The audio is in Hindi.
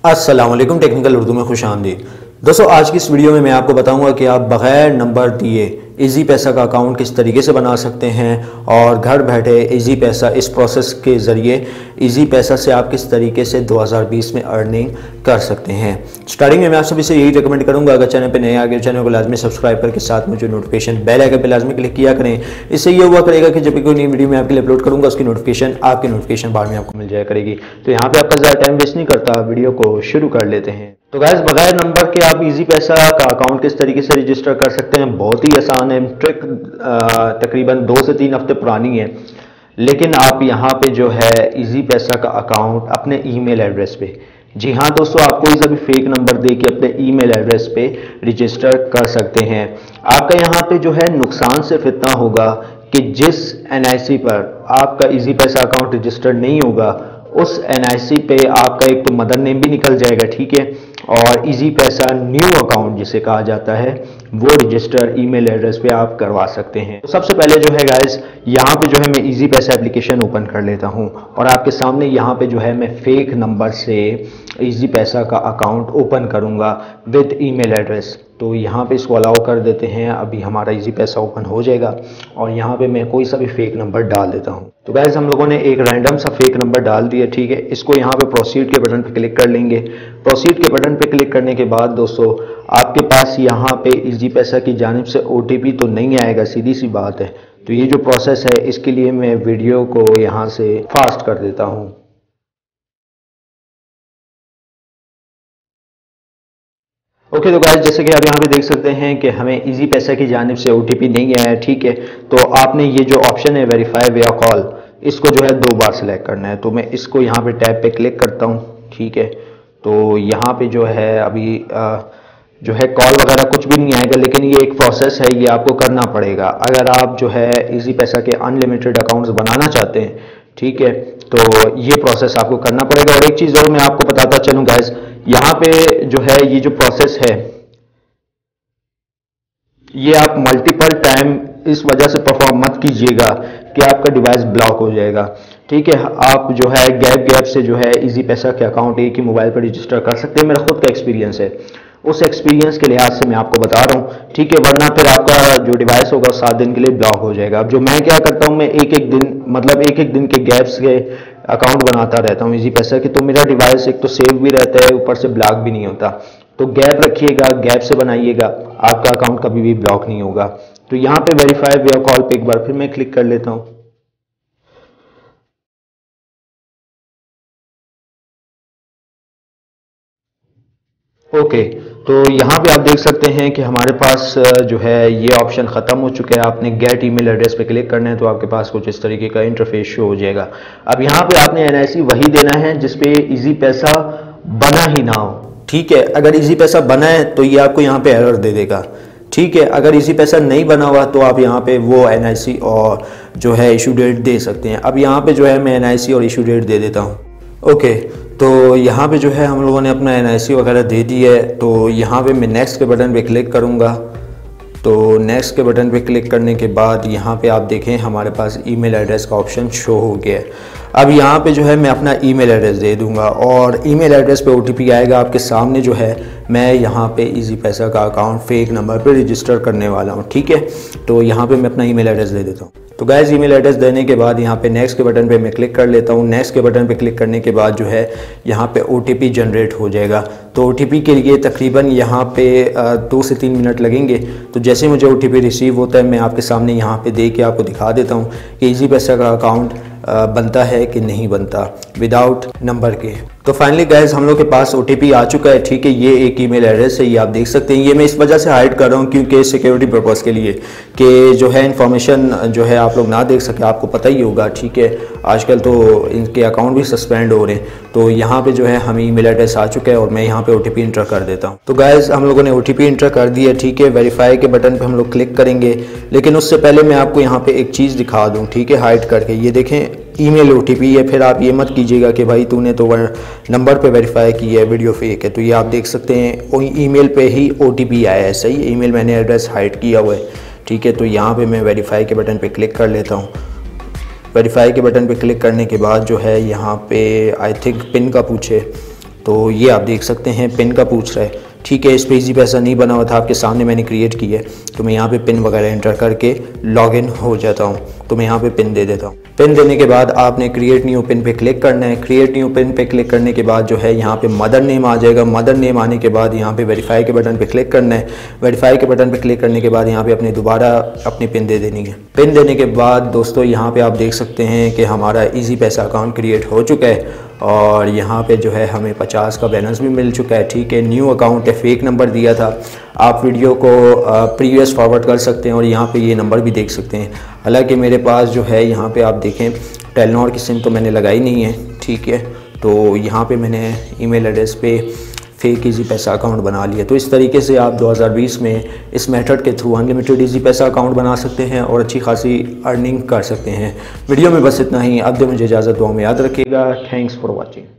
अस्सलाम वालेकुम, टेक्निकल उर्दू में खुश आमदीद। दोस्तों, आज की इस वीडियो में मैं आपको बताऊंगा कि आप बग़ैर नंबर दिए इजी पैसा का अकाउंट किस तरीके से बना सकते हैं और घर बैठे इजी पैसा इस प्रोसेस के ज़रिए इजी पैसा से आप किस तरीके से 2020 में अर्निंग कर सकते हैं। स्टार्टिंग में मैं आप सभी से यही रिकमेंड करूंगा, अगर चैनल पे नए आ गए चैनल को लाजमी सब्सक्राइब करके साथ में जो नोटिफिकेशन बेल आइकन पे लाजमी क्लिक किया करें। इससे ये हुआ करेगा कि जब भी कोई नई वीडियो मैं आपके लिए अपलोड करूँगा उसकी नोटिफिकेशन आपके नोटिफिकेशन बार में आपको मिल जाया करेगी। तो यहाँ पर आपका ज़्यादा टाइम वेस्ट नहीं करता, वीडियो को शुरू कर लेते हैं। तो गाइस, बगैर नंबर के आप इजी पैसा का अकाउंट किस तरीके से रजिस्टर कर सकते हैं, बहुत ही आसान है। ट्रिक तकरीबन 2 से 3 हफ्ते पुरानी है, लेकिन आप यहाँ पे जो है इजी पैसा का अकाउंट अपने ईमेल एड्रेस पे, जी हाँ दोस्तों, आप कोई सा भी फेक नंबर दे के अपने ईमेल एड्रेस पे रजिस्टर कर सकते हैं। आपका यहाँ पे जो है नुकसान सिर्फ इतना होगा कि जिस NIC पर आपका इजी पैसा अकाउंट रजिस्टर्ड नहीं होगा उस NIC पे आपका एक तो मदर नेम भी निकल जाएगा, ठीक है, और इजी पैसा न्यू अकाउंट जिसे कहा जाता है वो रजिस्टर ईमेल एड्रेस पे आप करवा सकते हैं। तो सबसे पहले जो है गाइस, यहाँ पे जो है मैं इजी पैसा एप्लीकेशन ओपन कर लेता हूँ और आपके सामने यहाँ पे जो है मैं फेक नंबर से इजी पैसा का अकाउंट ओपन करूँगा विद ईमेल एड्रेस। तो यहाँ पे इसको अलाउ कर देते हैं, अभी हमारा इजी पैसा ओपन हो जाएगा और यहाँ पे मैं कोई सा भी फेक नंबर डाल देता हूँ। तो गाइस, हम लोगों ने एक रैंडम सा फेक नंबर डाल दिया, ठीक है। इसको यहाँ पे प्रोसीड के बटन पे क्लिक कर लेंगे। प्रोसीड के बटन पे क्लिक करने के बाद दोस्तों आपके पास यहाँ पे इजी पैसा की जानिब से OTP तो नहीं आएगा, सीधी सी बात है। तो ये जो प्रोसेस है इसके लिए मैं वीडियो को यहाँ से फास्ट कर देता हूँ। ओके, तो गाइस, जैसे कि आप यहाँ पे देख सकते हैं कि हमें इजी पैसा की जानिब से OTP नहीं आया, ठीक है। तो आपने ये जो ऑप्शन है वेरीफाई विया कॉल, इसको जो है 2 बार सिलेक्ट करना है। तो मैं इसको यहाँ पे टैब पे क्लिक करता हूँ, ठीक है। तो यहाँ पे जो है अभी जो है कॉल वगैरह कुछ भी नहीं आएगा, लेकिन ये एक प्रोसेस है, ये आपको करना पड़ेगा अगर आप जो है इजी पैसा के अनलिमिटेड अकाउंट्स बनाना चाहते हैं, ठीक है। तो ये प्रोसेस आपको करना पड़ेगा। और एक चीज़ और मैं आपको बताता चलूँ गाइस, यहाँ पे जो है ये जो प्रोसेस है ये आप मल्टीपल टाइम इस वजह से परफॉर्म मत कीजिएगा कि आपका डिवाइस ब्लॉक हो जाएगा, ठीक है। आप जो है गैप से जो है इजी पैसा के अकाउंट एक ही मोबाइल पर रजिस्टर कर सकते हैं। मेरा खुद का एक्सपीरियंस है, उस एक्सपीरियंस के लिहाज से मैं आपको बता रहा हूँ, ठीक है। वरना फिर आपका जो डिवाइस होगा 7 दिन के लिए ब्लॉक हो जाएगा। अब जो मैं क्या करता हूँ, मैं एक एक दिन के गैप्स के अकाउंट बनाता रहता हूँ इजी पैसा के, तो मेरा डिवाइस एक तो सेव भी रहता है, ऊपर से ब्लॉक भी नहीं होता। तो गैप रखिएगा, गैप से बनाइएगा, आपका अकाउंट कभी भी ब्लॉक नहीं होगा। तो यहाँ पे वेरीफाई विया कॉल पे एक बार फिर मैं क्लिक कर लेता हूँ। ओके, तो यहाँ पे आप देख सकते हैं कि हमारे पास जो है ये ऑप्शन ख़त्म हो चुका है। आपने गेट ईमेल एड्रेस पे क्लिक करना है तो आपके पास कुछ इस तरीके का इंटरफेस शो हो जाएगा। अब यहाँ पे आपने NIC वही देना है जिसपे इजी पैसा बना ही ना हो, ठीक है। अगर इजी पैसा बना है तो ये आपको यहाँ पे एरर दे देगा, ठीक है। अगर इजी पैसा नहीं बना हुआ तो आप यहाँ पे वो NIC और जो है इशू डेट दे सकते हैं। अब यहाँ पे जो है मैं NIC और इशू डेट दे देता हूँ। ओके, तो यहाँ पे जो है हम लोगों ने अपना NIC वगैरह दे दी है। तो यहाँ पे मैं नेक्स्ट के बटन पे क्लिक करूँगा। तो नेक्स्ट के बटन पे क्लिक करने के बाद यहाँ पे आप देखें हमारे पास ईमेल एड्रेस का ऑप्शन शो हो गया है। अब यहाँ पे जो है मैं अपना ईमेल एड्रेस दे दूँगा और ईमेल एड्रेस पे OTP आएगा आपके सामने। जो है मैं यहाँ पे इजी पैसा का अकाउंट फेक नंबर पे रजिस्टर करने वाला हूँ, ठीक है। तो यहाँ पे मैं अपना ईमेल एड्रेस दे देता हूँ। तो गाइस, ईमेल एड्रेस देने के बाद यहाँ पे नेक्स्ट के बटन पे मैं क्लिक कर लेता हूँ। नेक्स्ट के बटन पे क्लिक करने के बाद जो है यहाँ पे OTP जनरेट हो जाएगा। तो OTP के लिए तकरीबन यहाँ पे 2 से 3 मिनट लगेंगे। तो जैसे मुझे OTP रिसीव होता है मैं आपके सामने यहाँ पे दे के आपको दिखा देता हूँ कि इजी पैसा का अकाउंट बनता है कि नहीं बनता विदाउट नंबर के। तो फाइनली गाइस, हम लोग के पास OTP आ चुका है, ठीक है। ये एक ईमेल एड्रेस है, ये आप देख सकते हैं। ये मैं इस वजह से हाइड कर रहा हूँ क्योंकि सिक्योरिटी पर्पज़ के लिए कि जो है इन्फॉर्मेशन जो है आप लोग ना देख सके। आपको पता ही होगा, ठीक है, आजकल तो इनके अकाउंट भी सस्पेंड हो रहे हैं। तो यहाँ पे जो है हमें ईमेल एड्रेस आ चुका है और मैं यहाँ पे OTP इंटर कर देता हूँ। तो गाइस, हम लोगों ने OTP इंटर कर दिया, ठीक है। वेरीफाई के बटन पे हम लोग क्लिक करेंगे, लेकिन उससे पहले मैं आपको यहाँ पे एक चीज़ दिखा दूँ, ठीक है, हाइड करके। ये देखें ईमेल OTP है। फिर आप ये मत कीजिएगा कि भाई तूने तो नंबर पे वेरीफाई की है, वीडियो फेक है। तो ये आप देख सकते हैं ईमेल पे ही OTP आया है, सही। ईमेल मैंने एड्रेस हाइड किया हुआ है, ठीक है। तो यहाँ पे मैं वेरीफाई के बटन पे क्लिक कर लेता हूँ। वेरीफाई के बटन पे क्लिक करने के बाद जो है यहाँ पे आई थिंक पिन का पूछे, तो ये आप देख सकते हैं पिन का पूछ रहा है, ठीक है। इस पर ईजी पैसा नहीं बना हुआ था, आपके सामने मैंने क्रिएट किया है। तो मैं यहाँ पे पिन वगैरह एंटर करके लॉगिन हो जाता हूँ। तो मैं यहाँ पे पिन दे देता हूँ। पिन देने के बाद आपने क्रिएट न्यू पिन पे क्लिक करना है। क्रिएट न्यू पिन पे क्लिक करने के बाद जो है यहाँ पे मदर नेम आ जाएगा। मदर नेम आने के बाद यहाँ पे वेरीफाई के बटन पे क्लिक करना है। वेरीफाई के बटन पे क्लिक करने के बाद यहाँ पे अपने दोबारा अपनी पिन दे देनी है। पिन देने के बाद दोस्तों यहाँ पे आप देख सकते हैं कि हमारा ईजी पैसा अकाउंट क्रिएट हो चुका है और यहाँ पे जो है हमें 50 का बैलेंस भी मिल चुका है, ठीक है। न्यू अकाउंट है, फेक नंबर दिया था। आप वीडियो को प्रीवियस फॉरवर्ड कर सकते हैं और यहाँ पे ये नंबर भी देख सकते हैं। हालांकि मेरे पास जो है यहाँ पे आप देखें टेलीनॉर की सिम तो मैंने लगाई नहीं है, ठीक है। तो यहाँ पे मैंने ईमेल एड्रेस पे फेक ईजी पैसा अकाउंट बना लिया। तो इस तरीके से आप 2020 में इस मेथड के थ्रू अनलिमिटेड ईजी पैसा अकाउंट बना सकते हैं और अच्छी खासी अर्निंग कर सकते हैं। वीडियो में बस इतना ही। अब दे मुझे इजाज़त, दुआ में याद रखिएगा। Thanks for watching.